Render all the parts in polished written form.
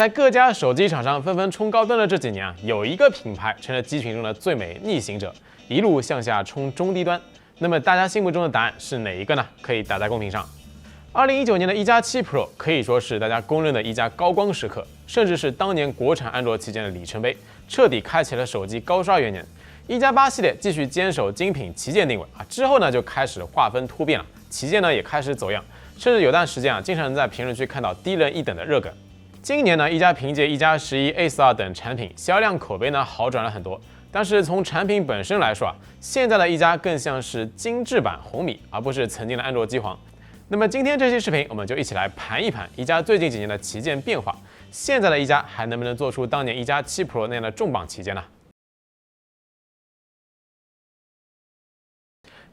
在各家手机厂商纷纷冲高端的这几年啊，有一个品牌成了机群中的最美逆行者，一路向下冲中低端。那么大家心目中的答案是哪一个呢？可以打在公屏上。2019年的一加7 Pro 可以说是大家公认的一加高光时刻，甚至是当年国产安卓旗舰的里程碑，彻底开启了手机高刷元年。一加8系列继续坚守精品旗舰定位啊，之后呢就开始划分突变了，旗舰呢也开始走样，甚至有段时间啊，经常能在评论区看到低人一等的热梗。今年呢，一加凭借一加11、A42等产品销量口碑呢好转了很多，但是从产品本身来说啊，现在的一加更像是精致版红米，而不是曾经的安卓机皇。那么今天这期视频，我们就一起来盘一盘一加最近几年的旗舰变化，现在的一加还能不能做出当年一加7 Pro 那样的重磅旗舰呢？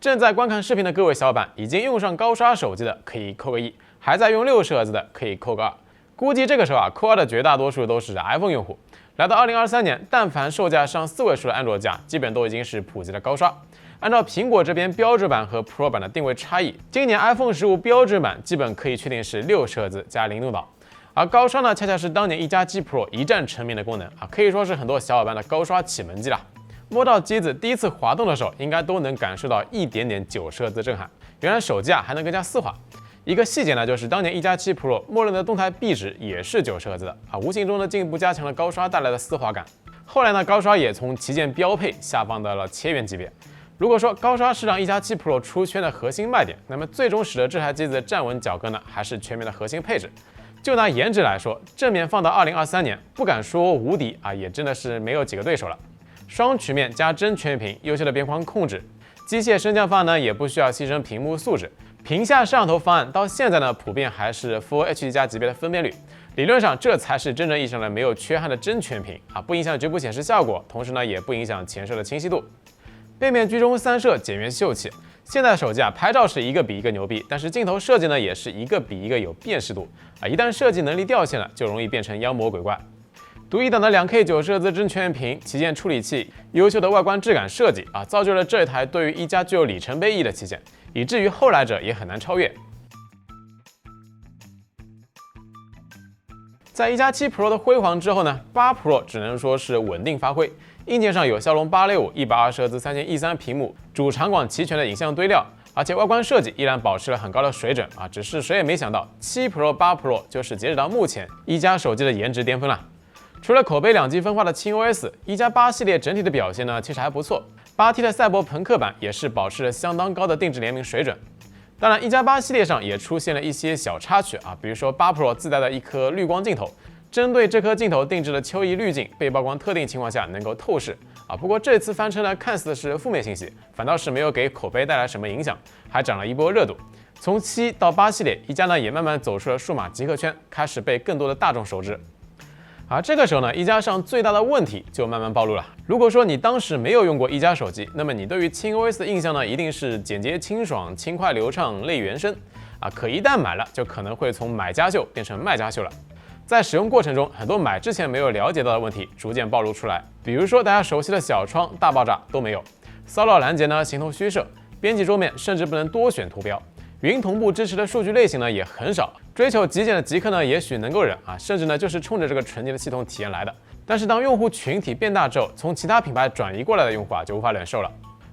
正在观看视频的各位小伙伴，已经用上高刷手机的可以扣个1，还在用60赫兹的可以扣个2。估计这个时候啊，扣2的绝大多数都是 iPhone 用户。来到2023年，但凡售价上4位数的安卓机啊，基本都已经是普及的高刷。按照苹果这边标准版和 Pro 版的定位差异，今年 iPhone 15标准版基本可以确定是60赫兹加灵动岛，而高刷呢，恰恰是当年一加7 Pro 一战成名的功能啊，可以说是很多小伙伴的高刷启蒙机了。摸到机子第一次滑动的时候，应该都能感受到一点点90赫兹震撼。原来手机啊还能更加丝滑。一个细节呢，就是当年一加7 Pro 默认的动态壁纸也是90赫兹的啊，无形中呢进一步加强了高刷带来的丝滑感。后来呢，高刷也从旗舰标配下放到了千元级别。如果说高刷是让一加7 Pro 出圈的核心卖点，那么最终使得这台机子站稳脚跟的还是全面的核心配置。就拿颜值来说，正面放到2023年，不敢说无敌啊，也真的是没有几个对手了。双曲面加真全屏，优秀的边框控制，机械升降方案呢也不需要牺牲屏幕素质。屏下摄像头方案到现在呢，普遍还是 Full HD+ 级别的分辨率。理论上，这才是真正意义上的没有缺憾的真全屏啊，不影响局部显示效果，同时呢，也不影响前摄的清晰度。背面居中3摄简约秀气。现在的手机啊，拍照是一个比一个牛逼，但是镜头设计呢，也是一个比一个有辨识度啊。一旦设计能力掉线了，就容易变成妖魔鬼怪。独一档的2K 90赫兹真全屏、旗舰处理器、优秀的外观质感设计啊，造就了这一台对于一加具有里程碑意义的旗舰。以至于后来者也很难超越。在一加7 Pro 的辉煌之后呢，8 Pro 只能说是稳定发挥。硬件上有骁龙865 120赫兹3013屏幕，主场广齐全的影像堆料，而且外观设计依然保持了很高的水准啊！只是谁也没想到，7 Pro、8 Pro 就是截止到目前一加手机的颜值巅峰了。除了口碑2极分化的轻 OS， 一加8系列整体的表现呢，其实还不错。8T 的赛博朋克版也是保持了相当高的定制联名水准。当然，一加8系列上也出现了一些小插曲啊，比如说8 Pro 自带的一颗滤光镜头，针对这颗镜头定制的秋意滤镜，被曝光特定情况下能够透视啊。不过这次翻车呢，看似是负面信息，反倒是没有给口碑带来什么影响，还涨了一波热度。从7到8系列，一加呢也慢慢走出了数码极客圈，开始被更多的大众熟知。而这个时候呢，一加上最大的问题就慢慢暴露了。如果说你当时没有用过一加手机，那么你对于轻 OS 的印象呢，一定是简洁清爽、轻快流畅、类原生啊。可一旦买了，就可能会从买家秀变成卖家秀了。在使用过程中，很多买之前没有了解到的问题逐渐暴露出来，比如说大家熟悉的小窗、大爆炸都没有，骚扰拦截呢形同虚设，编辑桌面甚至不能多选图标。云同步支持的数据类型呢也很少，追求极简的极客呢也许能够忍啊，甚至呢就是冲着这个纯洁的系统体验来的。但是当用户群体变大之后，从其他品牌转移过来的用户啊就无法忍受了。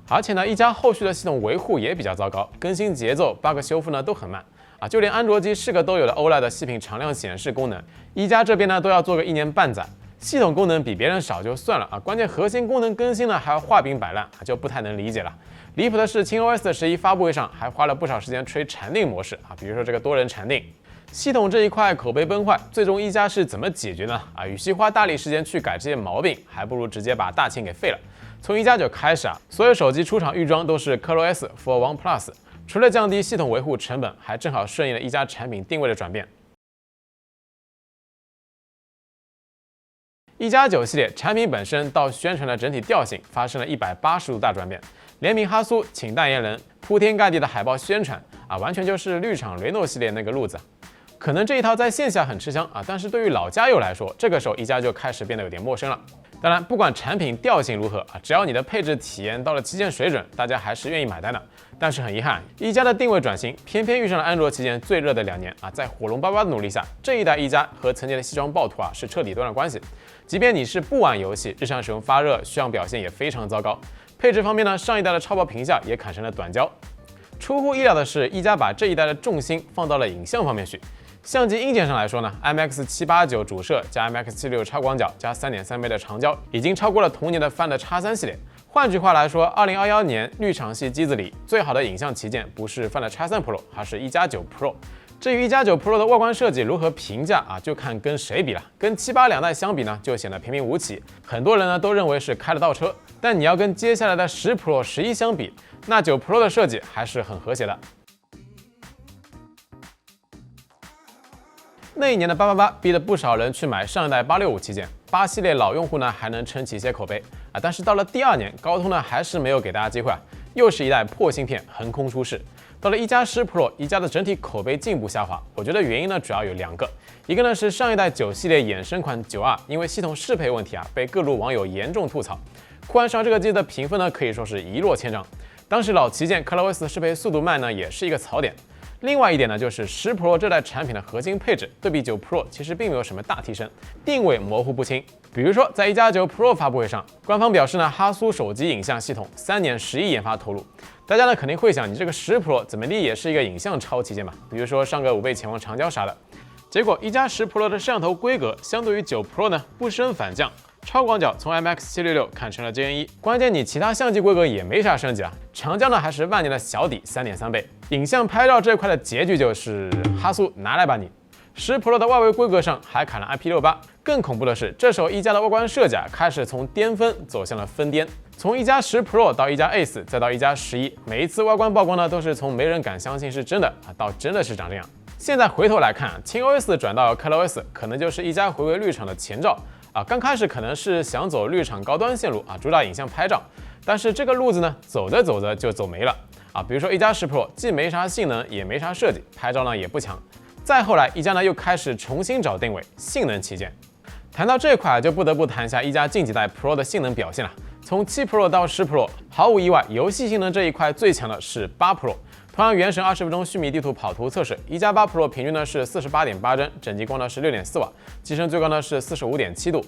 而且呢，一加后续的系统维护也比较糟糕，更新节奏、bug 修复呢都很慢啊，就连安卓机是个都有的 OLED 细品常亮显示功能，一加这边呢都要做个1年半载。系统功能比别人少就算了啊，关键核心功能更新呢还要画饼摆烂啊，就不太能理解了。离谱的是，轻 OS 的11发布会上还花了不少时间吹禅定模式啊，比如说这个多人禅定。系统这一块口碑崩坏，最终一加是怎么解决呢？啊，与其花大力时间去改这些毛病，还不如直接把大钱给废了。从一加9开始啊，所有手机出厂预装都是 ColorOS for OnePlus， 除了降低系统维护成本，还正好顺应了一加产品定位的转变。一加9系列产品本身到宣传的整体调性发生了180度大转变，联名哈苏请代言人，铺天盖地的海报宣传啊，完全就是绿厂 Reno 系列那个路子。可能这一套在线下很吃香啊，但是对于老家友来说，这个时候一加就开始变得有点陌生了。当然，不管产品调性如何啊，只要你的配置体验到了旗舰水准，大家还是愿意买单的。但是很遗憾，一加的定位转型偏偏遇上了安卓旗舰最热的2年啊，在火龙88的努力下，这一代一加和曾经的西装暴徒啊是彻底断了关系。即便你是不玩游戏，日常使用发热，续航表现也非常糟糕。配置方面呢，上一代的超薄屏下也砍成了短焦。出乎意料的是，一加把这一代的重心放到了影像方面去。相机硬件上来说呢 ，IMX789主摄加 IMX76超广角加3.3倍的长焦，已经超过了同年的 Find X3系列。换句话来说，2021年绿厂系机子里最好的影像旗舰不是 Find X3 Pro， 而是一加9 Pro。至于一加9 Pro 的外观设计如何评价啊，就看跟谁比了。跟7、8两代相比呢，就显得平平无奇。很多人呢都认为是开了倒车，但你要跟接下来的10 Pro、11相比，那9 Pro 的设计还是很和谐的。那一年的888逼了不少人去买上一代865旗舰，8系列老用户呢还能撑起一些口碑啊，但是到了第2年，高通呢还是没有给大家机会啊，又是一代破芯片横空出世。到了一加10 Pro， 一加的整体口碑进一步下滑，我觉得原因呢主要有2个，一个呢是上一代9系列衍生款9R，因为系统适配问题啊，被各路网友严重吐槽，换上这个机的评分呢可以说是一落千丈。当时老旗舰 ColorOS 的适配速度慢呢，也是一个槽点。另外一点呢，就是10 Pro 这代产品的核心配置对比9 Pro 其实并没有什么大提升，定位模糊不清。比如说在一加9 Pro 发布会上，官方表示呢，哈苏手机影像系统3年10亿研发投入。大家呢肯定会想，你这个10 Pro 怎么地也是一个影像超旗舰嘛，比如说上个5倍潜望长焦啥的。结果一加10 Pro 的摄像头规格相对于9 Pro 呢不升反降。超广角从 IMX766砍成了 JN1， 关键你其他相机规格也没啥升级啊，长焦呢还是万年的小底 3.3倍。影像拍照这块的结局就是哈苏拿来吧你。10 Pro 的外围规格上还砍了 IP68， 更恐怖的是，这时候一加的外观设计开始从巅峰走向了疯癫。从一加10 Pro 到一加 Ace， 再到一加11，每一次外观曝光呢都是从没人敢相信是真的啊，到真的是长这样。现在回头来看，ThinOS 转到 ColorOS， 可能就是一加回归绿厂的前兆。刚开始可能是想走绿厂高端线路啊，主打影像拍照，但是这个路子呢，走着走着就走没了啊。比如说一加10 Pro， 既没啥性能，也没啥设计，拍照呢也不强。再后来，一加呢又开始重新找定位，性能旗舰。谈到这块，就不得不谈一下一加近几代 Pro 的性能表现了。从7 Pro 到10 Pro， 毫无意外，游戏性能这一块最强的是8 Pro。同样，原神20分钟虚拟地图跑图测试，一加8 Pro 平均呢是 48.8帧，整机光呢是 6.4 瓦，机身最高呢是 45.7度。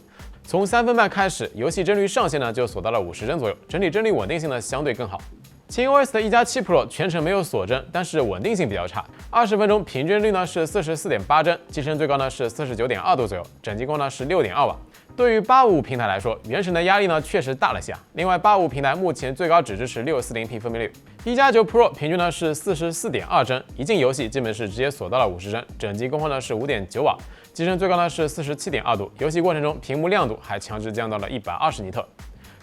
从3分半开始，游戏帧率上限呢就锁到了50帧左右，整体帧率稳定性呢相对更好。ThinOS 的一加7 Pro 全程没有锁帧，但是稳定性比较差，20分钟平均率呢是 44.8帧，机身最高呢是 49.2 度左右，整机光呢是 6.2 瓦。对于855平台来说，原神的压力呢确实大了些啊。另外，855平台目前最高只支持 640p 分辨率，一加9 Pro 平均呢是 44.2帧，一进游戏基本是直接锁到了50帧，整机功耗呢是 5.9 瓦，机身最高呢是 47.2 度，游戏过程中屏幕亮度还强制降到了120尼特。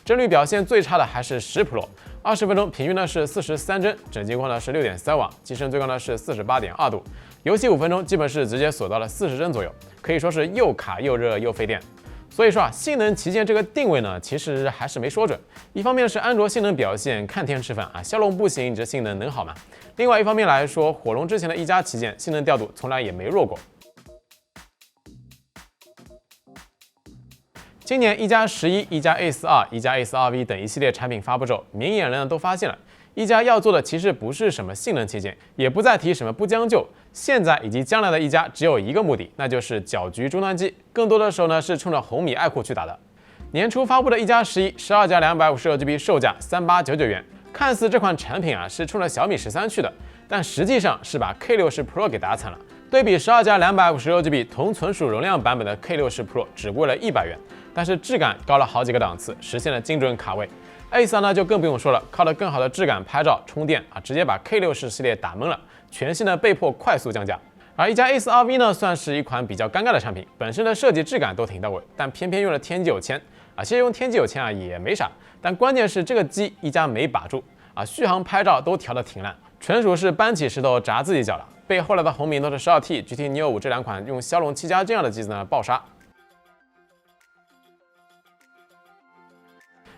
帧率表现最差的还是10 Pro， 20分钟平均呢是43帧，整机光呢是 6.3 瓦，机身最高呢是 48.2 度，游戏5分钟基本是直接锁到了40帧左右，可以说是又卡又热又费电。所以说性能旗舰这个定位呢，其实还是没说准。一方面是安卓性能表现看天吃饭啊，骁龙不行，你这性能能好吗？另外一方面来说，火龙之前的一加旗舰性能调度从来也没弱过。今年一加11、一加 A42、一加 A42V 等一系列产品发布之后，明眼人都发现了，一加要做的其实不是什么性能旗舰，也不再提什么不将就。现在以及将来的一加只有一个目的，那就是搅局终端机。更多的时候呢，是冲着红米爱酷去打的。年初发布的一加11 12加256GB 售价3899元，看似这款产品是冲着小米13去的，但实际上是把 K60 Pro 给打惨了。对比12加256GB 同存储容量版本的 K60 Pro 只贵了100元，但是质感高了好几个档次，实现了精准卡位。A3 呢就更不用说了，靠着更好的质感拍照充电直接把 K60 系列打懵了，全系呢被迫快速降价。而一加 A42V 呢算是一款比较尴尬的产品，本身的设计质感都挺到位，但偏偏用了天玑9000其实用天玑9000也没啥，但关键是这个机一加没把住续航拍照都调得挺烂，纯属是搬起石头砸自己脚了，被后来的红米 Note 12T、GT Neo 5这2款用骁龙7加这样的机子呢爆杀。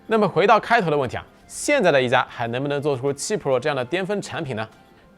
那么回到开头的问题现在的一加还能不能做出7 Pro 这样的巅峰产品呢？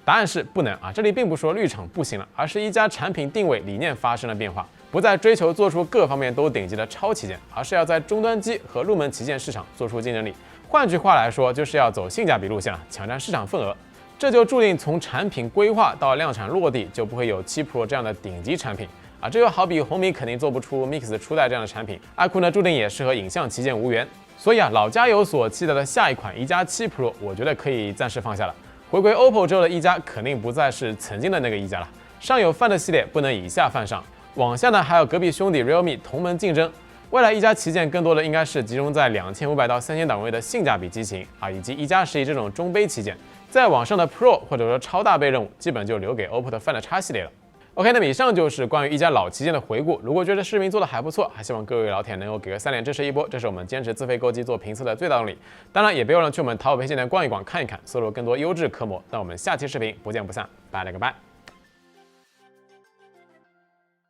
答案是不能啊！这里并不说绿厂不行了，而是一家产品定位理念发生了变化，不再追求做出各方面都顶级的超旗舰，而是要在终端机和入门旗舰市场做出竞争力。换句话来说，就是要走性价比路线了，抢占市场份额。这就注定从产品规划到量产落地，就不会有7 Pro 这样的顶级产品啊！这就好比红米肯定做不出 Mix 初代这样的产品，iQOO 呢注定也是和影像旗舰无缘。所以啊，老家有所期待的下一款一加7 Pro， 我觉得可以暂时放下了。回归 OPPO 之后的一加肯定不再是曾经的那个一加了。上有 Find 系列不能以下犯上，往下呢还有隔壁兄弟 Realme 同门竞争。未来一加旗舰更多的应该是集中在2500到3000档位的性价比机型啊，以及一加11这种中杯旗舰。再往上的 Pro 或者说超大杯任务，基本就留给 OPPO 的 Find X 系列了。OK， 那么以上就是关于一加老旗舰的回顾。如果觉得视频做的还不错，还希望各位老铁能够给个3连支持一波，这是我们坚持自费购机做评测的最大动力。当然也别忘了去我们淘宝配件店逛一逛看一看，搜罗更多优质科模。那我们下期视频不见不散，拜了个拜。